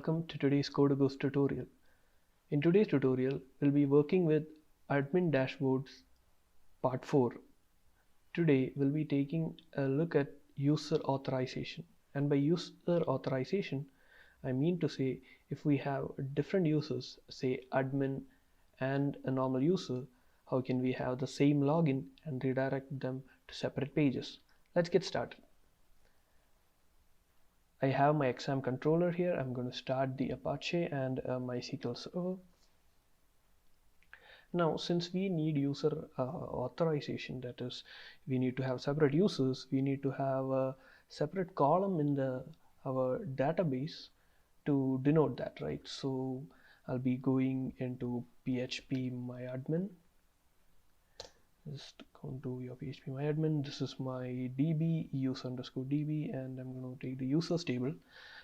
welcome to today's Code Ghost tutorial. In today's tutorial, we'll be working with Admin Dashboards Part 4. Today, we'll be taking a look at user authorization. And by user authorization, I mean to say if we have different users, say admin and a normal user, how can we have the same login and redirect them to separate pages? Let's get started. I have my exam controller here. I'm going to start the Apache and MySQL server. Now, since we need user authorization, that is, we need to have separate users, we need to have a separate column in our database to denote that, right? So I'll be going into PHP myadmin. Just go to your PHP myadmin. This is my DB user_DB, and I'm going to take the users table.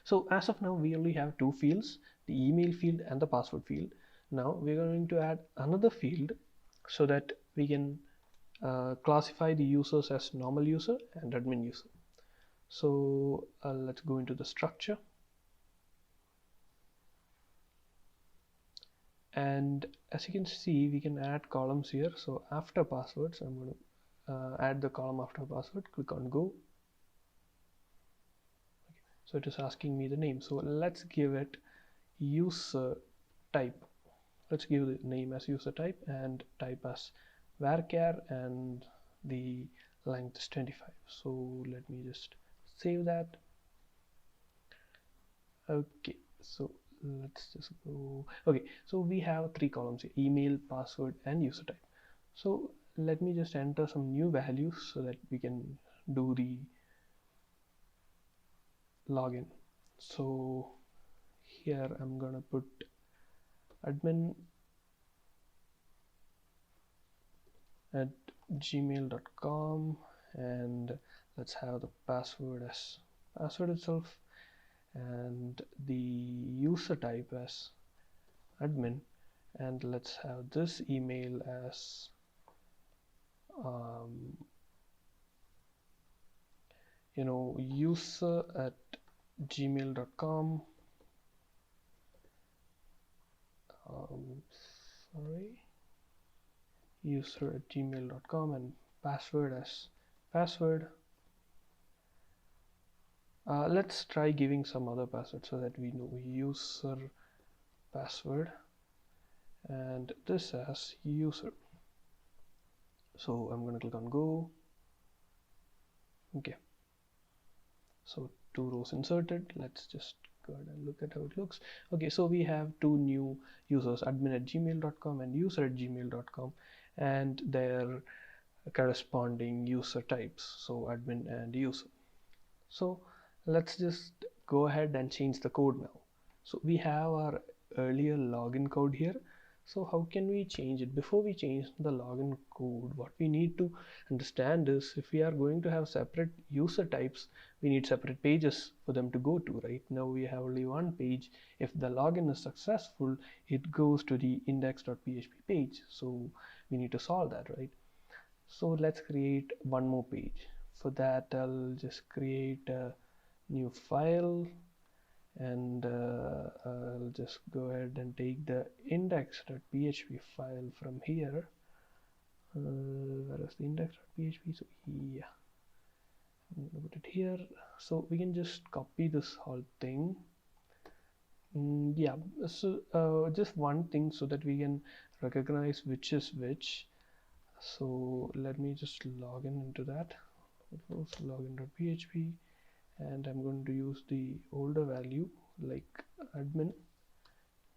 So as of now, we only have two fields, the email field and the password field. Now we're going to add another field so that we can classify the users as normal user and admin user. So let's go into the structure. And as you can see, we can add columns here. So after passwords, I'm going to add the column after password. Click on go. Okay. So it is asking me the name. So let's give it user type. Let's give the name as user type and type as varchar, and the length is 25. So let me just save that. Okay, so let's just go. Okay, so we have three columns here: email, password, and user type. So let me just enter some new values so that we can do the login. So here I'm gonna put admin at gmail.com, and let's have the password as password itself, and the user type as admin, and let's have this email as user at gmail.com. User at gmail.com, and password as password. Let's try giving some other password so that we know user password, and this as user. So I'm going to click on go. Okay, so two rows inserted. Let's just go ahead and look at how it looks. Okay, so we have two new users, admin at gmail.com and user at gmail.com, and their corresponding user types, so admin and user. So let's just go ahead and change the code now. So we have our earlier login code here. So how can we change it? Before we change the login code, what we need to understand is if we are going to have separate user types, we need separate pages for them to go to, right? Now we have only one page. If the login is successful, it goes to the index.php page. So we need to solve that, right? So let's create one more page. For that, I'll just create a new file, and I'll just go ahead and take the index.php file from here. Where is the index.php? So yeah, I'm gonna put it here. So we can just copy this whole thing. Yeah, so just one thing so that we can recognize which is which. So let me just log in into that. Login.php, and I'm going to use the older value like admin,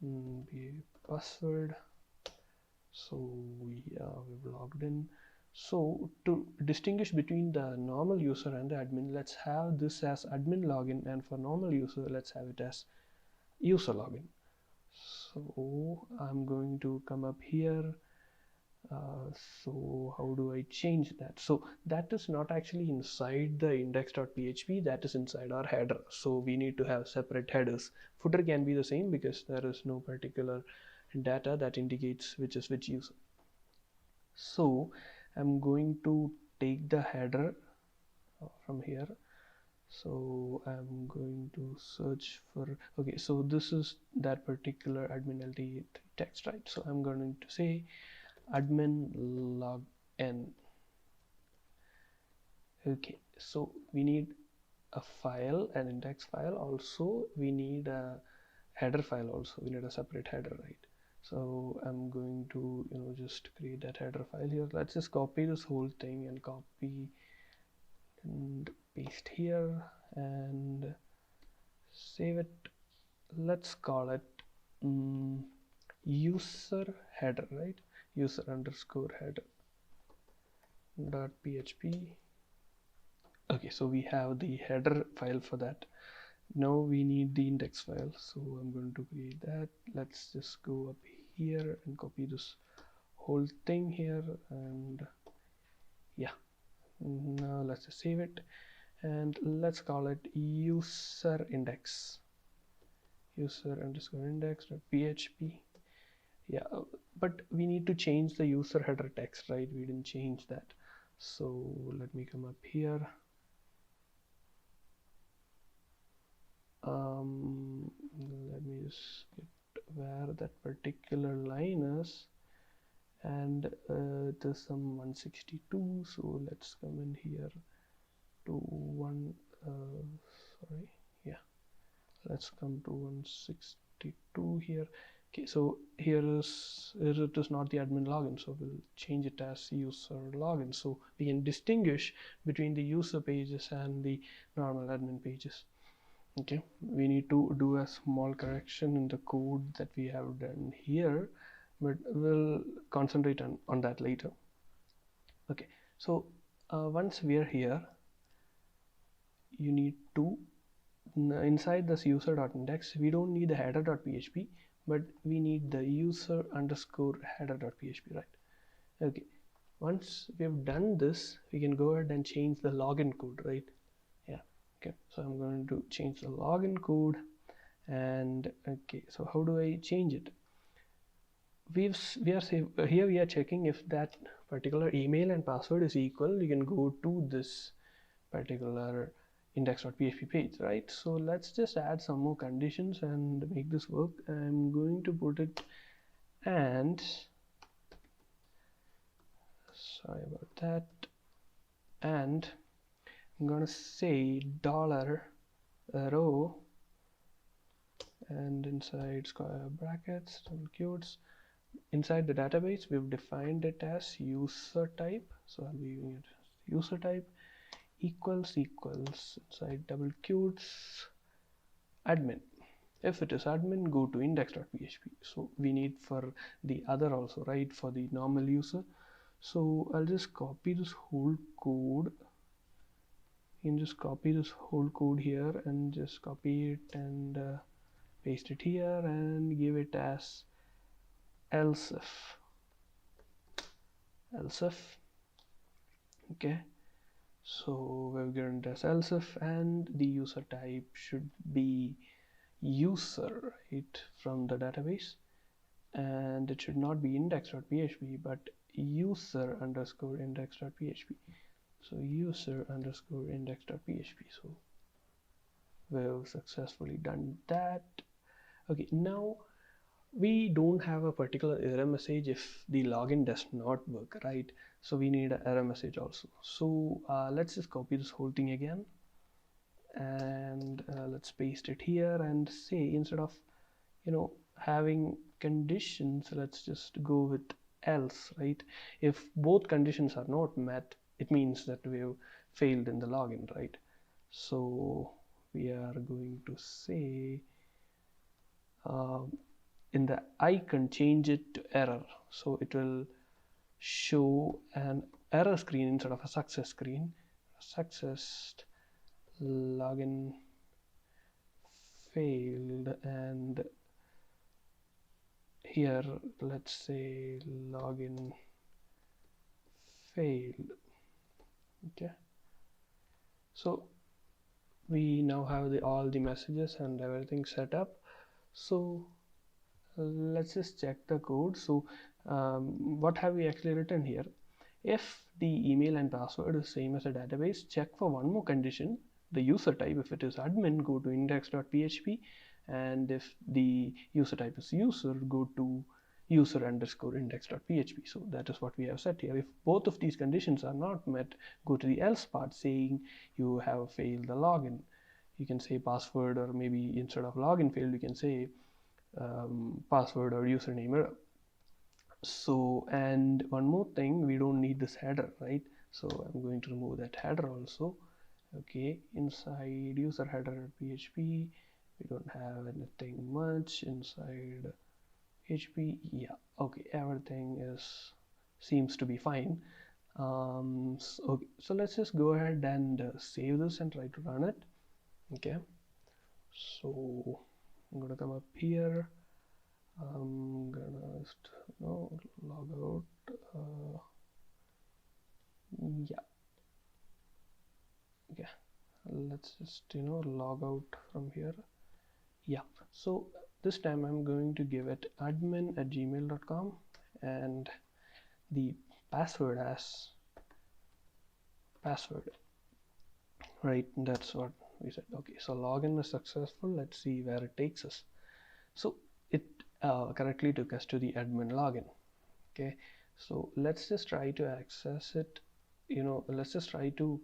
the password. So we've logged in. So to distinguish between the normal user and the admin, let's have this as admin login, and for normal user, let's have it as user login. So I'm going to come up here. So how do I change that? So that is not actually inside the index.php, that is inside our header. So we need to have separate headers. Footer can be the same because there is no particular data that indicates which is which user. So I'm going to take the header from here. So I'm going to search for, okay, so this is that particular admin LT text, right? So I'm going to say admin login. Okay, so we need a file, an index file. Also we need a header file, also we need a separate header, right? So I'm going to just create that header file here. Let's just copy this whole thing and copy and paste here and save it. Let's call it user header, right? User underscore header dot php. Okay, so we have the header file for that. Now we need the index file, so I'm going to create that. Let's just go up here and copy this whole thing here, and yeah, now let's just save it and let's call it user index, user underscore index.php. Yeah, but we need to change the user header text, right? We didn't change that, so let me come up here. Let me just get where that particular line is, and it is some 162, so let's come in here to sorry, yeah, let's come to 162 here. Okay, so here it is not the admin login, so we'll change it as user login, so we can distinguish between the user pages and the normal admin pages. Okay, we need to do a small correction in the code that we have done here, but we'll concentrate on that later. Okay, so once we are here, you need to, inside this user.index, we don't need the header.php, but we need the user underscore header.php, right? Okay, once we have done this, we can go ahead and change the login code, right? Yeah, okay, so I'm going to change the login code. And okay, so how do I change it? We are here we are checking if that particular email and password is equal. You can go to this particular index.php page, right? So let's just add some more conditions and make this work. I'm going to put it, and sorry about that, and I'm gonna say $row, and inside square brackets, double quotes, inside the database we've defined it as user type, so I'll be using it as user type equals inside double quotes admin. If it is admin, go to index.php. So we need for the other also, right, for the normal user. So I'll just copy this whole code. You can just copy this whole code here and just copy it and paste it here and give it as else if. Okay, so we've given it as else if, and the user type should be user, right, from the database, and it should not be index.php but user underscore index.php. So user underscore index.php. So we've successfully done that. Okay, now we don't have a particular error message if the login does not work, right? So we need an error message also. So let's just copy this whole thing again, and let's paste it here and say, instead of having conditions, let's just go with else, right? If both conditions are not met, it means that we've failed in the login, right? So we are going to say in the icon, change it to error, so it will show an error screen instead of a success screen. Success login failed, and here let's say login failed. Okay, so we now have all the messages and everything set up. So let's just check the code. So what have we actually written here? If the email and password is same as a database, check for one more condition. the user type. If it is admin, go to index.php, and if the user type is user, go to user underscore index.php. So that is what we have set here. If both of these conditions are not met, go to the else part saying you have failed the login. You can say password, or maybe instead of login failed, you can say password or username error. So, and one more thing, we don't need this header, right? So I'm going to remove that header also. Okay, inside user header php, we don't have anything much inside php. Yeah, okay, everything seems to be fine. So let's just go ahead and save this and try to run it. Okay, so I'm gonna come up here. I'm gonna log out. Yeah, okay, let's just log out from here. Yeah, so this time I'm going to give it admin@gmail.com and the password as password, right? That's what we said. Okay, so login is successful. Let's see where it takes us. So it correctly took us to the admin login. Okay, so let's just try to access it. Let's just try to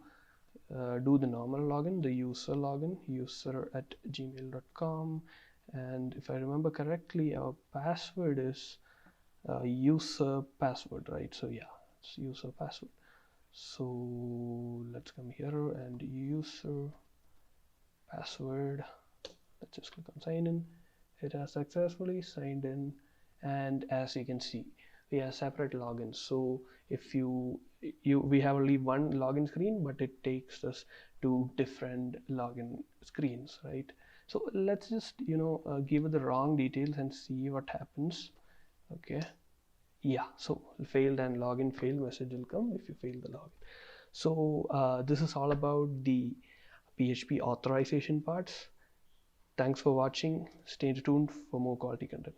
do the normal login, the user login, user@gmail.com, and if I remember correctly, our password is user password, right? So yeah, it's user password. So let's come here and user password. Let's just click on sign in. It has successfully signed in, and as you can see, we have separate logins. So if we have only one login screen, but it takes us to different login screens, right? So let's just give it the wrong details and see what happens. Okay, yeah, so failed and login failed message will come if you fail the login. So this is all about the PHP authorization parts. Thanks for watching. Stay tuned for more quality content.